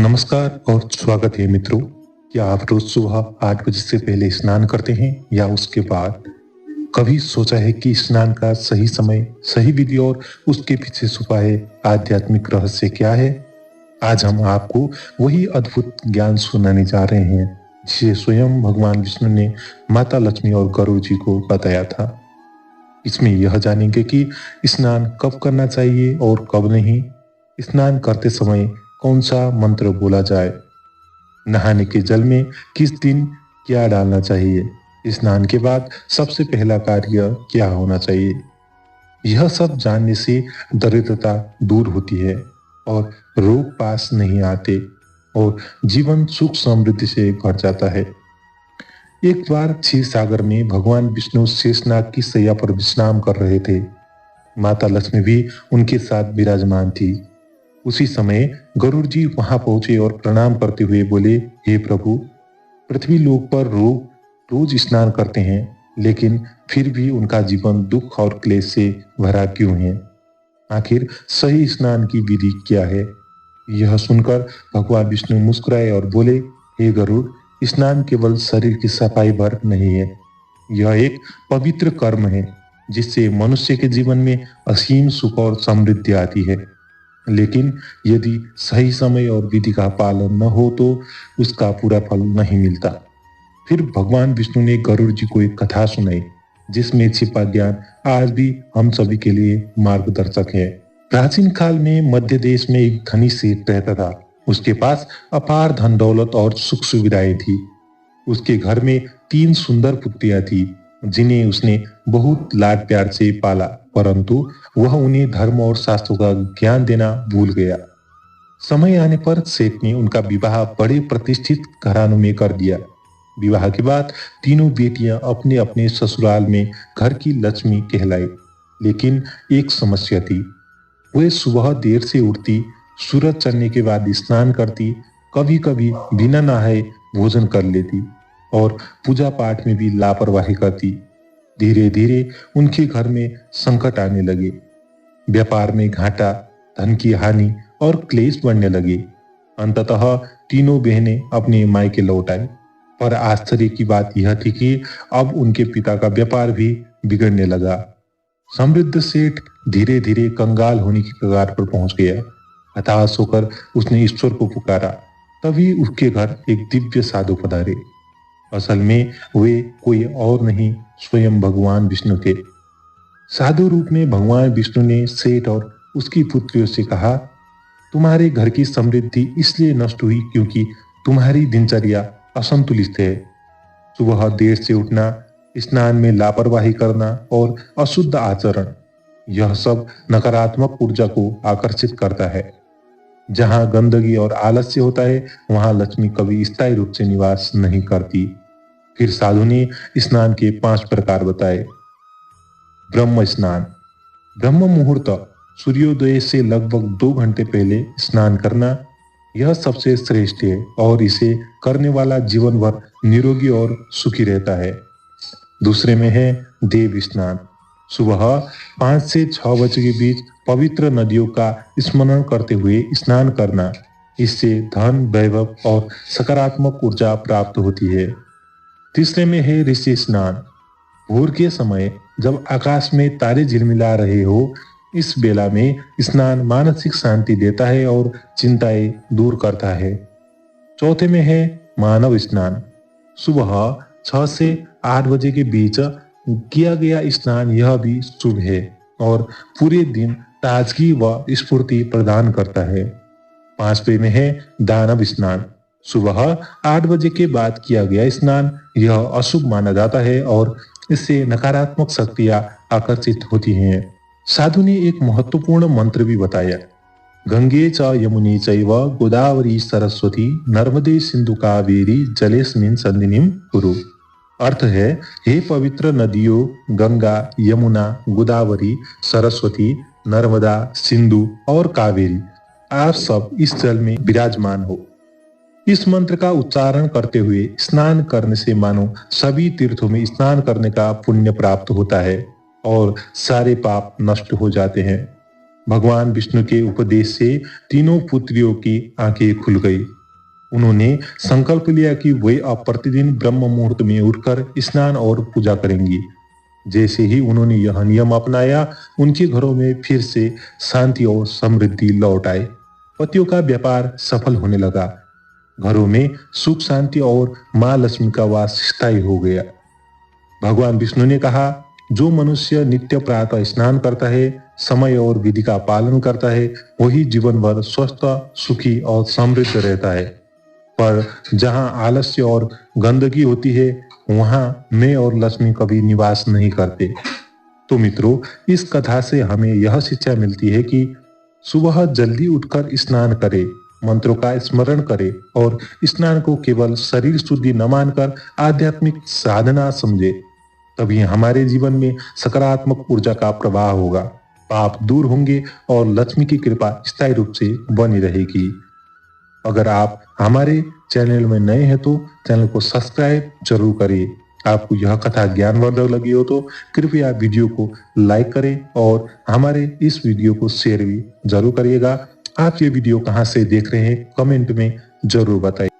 नमस्कार और स्वागत है मित्रों। क्या आप रोज सुबह 8 बजे से पहले स्नान करते हैं या उसके बाद? कभी सोचा है कि स्नान का सही समय, सही विधि और उसके पीछे छुपा है आध्यात्मिक रहस्य क्या है? आज हम आपको वही अद्भुत ज्ञान सुनाने जा रहे हैं जिसे स्वयं भगवान विष्णु ने माता लक्ष्मी और गरुड़ जी को बताया था। इसमें यह जानेंगे कि स्नान कब करना चाहिए और कब नहीं, स्नान करते समय कौन सा मंत्र बोला जाए, नहाने के जल में किस दिन क्या डालना चाहिए, स्नान के बाद सबसे पहला कार्य क्या होना चाहिए। यह सब जानने से दरिद्रता दूर होती है और रोग पास नहीं आते और जीवन सुख समृद्धि से भर जाता है। एक बार क्षीर सागर में भगवान विष्णु शेषनाग की सैया पर विश्राम कर रहे थे। माता लक्ष्मी भी उनके साथ विराजमान थी। उसी समय गरुड़ जी वहां पहुंचे और प्रणाम करते हुए बोले, हे प्रभु, पृथ्वी लोक पर लोग रोज स्नान करते हैं, लेकिन फिर भी उनका जीवन दुख और क्लेश से भरा क्यों है? आखिर सही स्नान की विधि क्या है? यह सुनकर भगवान विष्णु मुस्कुराए और बोले, हे गरुड़, स्नान केवल शरीर की सफाई भर नहीं है, यह एक पवित्र कर्म है जिससे मनुष्य के जीवन में असीम सुख और समृद्धि आती है। लेकिन यदि सही समय और विधि का पालन न हो तो उसका पूरा फल नहीं मिलता। फिर भगवान विष्णु ने गरुड़ जी को एक कथा सुनाई जिसमें छिपा ज्ञान आज भी हम सभी के लिए मार्गदर्शक है। प्राचीन काल में मध्य देश में एक धनी सेठ रहता था। उसके पास अपार धन दौलत और सुख सुविधाएं थी। उसके घर में 3 सुंदर पुत्रियां थी जिन्हें उसने बहुत लाड प्यार से पाला, परंतु वह उन्हें धर्म और शास्त्रों का ज्ञान देना भूल गया। समय आने पर सेठ ने उनका विवाह बड़े प्रतिष्ठित घरानों में कर दिया। विवाह के बाद तीनों बेटियां अपने अपने ससुराल में घर की लक्ष्मी कहलाई। लेकिन एक समस्या थी। वे सुबह देर से उठती, सूरज चढ़ने के बाद स्नान करती, कभी कभी बिना नहाए भोजन कर लेती और पूजा पाठ में भी लापरवाही करती। धीरे धीरे उनके घर में संकट आने लगे। व्यापार में घाटा, धन की हानि और क्लेश बढ़ने लगे। अंततः तीनों बहनें अपने मायके लौट आई। पर आश्चर्य की बात यह थी कि अब उनके पिता का व्यापार भी बिगड़ने लगा। समृद्ध सेठ धीरे धीरे कंगाल होने की कगार पर पहुंच गया। हताश होकर उसने ईश्वर को पुकारा। तभी उसके घर एक दिव्य साधु पधारे। असल में वे कोई और नहीं, स्वयं भगवान विष्णु थे। साधु रूप में भगवान विष्णु ने सेठ और उसकी पुत्रियों से कहा, तुम्हारे घर की समृद्धि इसलिए नष्ट हुई क्योंकि तुम्हारी दिनचर्या असंतुलित है। सुबह देर से उठना, स्नान में लापरवाही करना और अशुद्ध आचरण, यह सब नकारात्मक ऊर्जा को आकर्षित करता है। जहां गंदगी और आलस्य होता है वहां लक्ष्मी कभी स्थायी रूप से निवास नहीं करती। फिर साधु ने स्नान के 5 प्रकार बताए। ब्रह्म स्नान, ब्रह्म मुहूर्त, सूर्योदय से लगभग 2 घंटे पहले स्नान करना, यह सबसे श्रेष्ठ है और इसे करने वाला जीवन भर निरोगी और सुखी रहता है। दूसरे में है देव स्नान, सुबह 5 से 6 बजे के बीच पवित्र नदियों का स्मरण करते हुए स्नान करना, इससे धन, वैभव और सकारात्मक ऊर्जा प्राप्त होती है। तीसरे में है ऋषि स्नान, भोर के समय जब आकाश में तारे झिलमिला रहे हो, इस बेला में स्नान मानसिक शांति देता है और चिंताएं दूर करता है। चौथे में है मानव स्नान, सुबह 6 से 8 बजे के बीच किया गया स्नान, यह भी शुभ है और पूरे दिन ताजगी व स्फूर्ति प्रदान करता है। 5वें में है दानव स्नान, सुबह 8 बजे के बाद किया गया स्नान, यह अशुभ माना जाता है और इससे नकारात्मक शक्तियां आकर्षित होती हैं। साधु ने एक महत्वपूर्ण मंत्र भी बताया। गंगे च यमुने चैव गोदावरी सरस्वती नर्मदे सिंधु कावेरी जलेस्मिन् सन्निधिं कुरु। अर्थ है, हे पवित्र नदियों गंगा, यमुना, गोदावरी, सरस्वती, नर्मदा, सिंधु और कावेरी, आप सब इस जल में विराजमान हो। इस मंत्र का उच्चारण करते हुए स्नान करने से मानो सभी तीर्थों में स्नान करने का पुण्य प्राप्त होता है और सारे पाप नष्ट हो जाते हैं। भगवान विष्णु के उपदेश से तीनों पुत्रियों की आंखें खुल गई। उन्होंने संकल्प लिया कि वे अब प्रतिदिन ब्रह्म मुहूर्त में उठकर स्नान और पूजा करेंगी। जैसे ही उन्होंने यह नियम अपनाया, उनके घरों में फिर से शांति और समृद्धि लौट आए। पतियों का व्यापार सफल होने लगा। घरों में सुख शांति और मां लक्ष्मी का वास स्थायी हो गया। भगवान विष्णु ने कहा, जो मनुष्य नित्य प्रातः स्नान करता है, समय और विधि का पालन करता है, वही जीवन भर स्वस्थ, सुखी और समृद्ध रहता है। पर जहां आलस्य और गंदगी होती है, वहां मैं और लक्ष्मी कभी निवास नहीं करते। तो मित्रों, इस कथा से हमें यह शिक्षा मिलती है कि सुबह जल्दी उठकर स्नान करें, मंत्रों का स्मरण करें और स्नान को केवल शरीर शुद्धि न मानकर आध्यात्मिक साधना समझे। तभी हमारे जीवन में सकारात्मक ऊर्जा का प्रवाह होगा, पाप दूर होंगे और लक्ष्मी की कृपा स्थायी रूप से बनी रहेगी। अगर आप हमारे चैनल में नए हैं तो चैनल को सब्सक्राइब जरूर करिए। आपको यह कथा ज्ञानवर्धक लगी हो तो कृपया वीडियो को लाइक करें और हमारे इस वीडियो को शेयर भी जरूर करिएगा। आप ये वीडियो कहाँ से देख रहे हैं कमेंट में जरूर बताइए।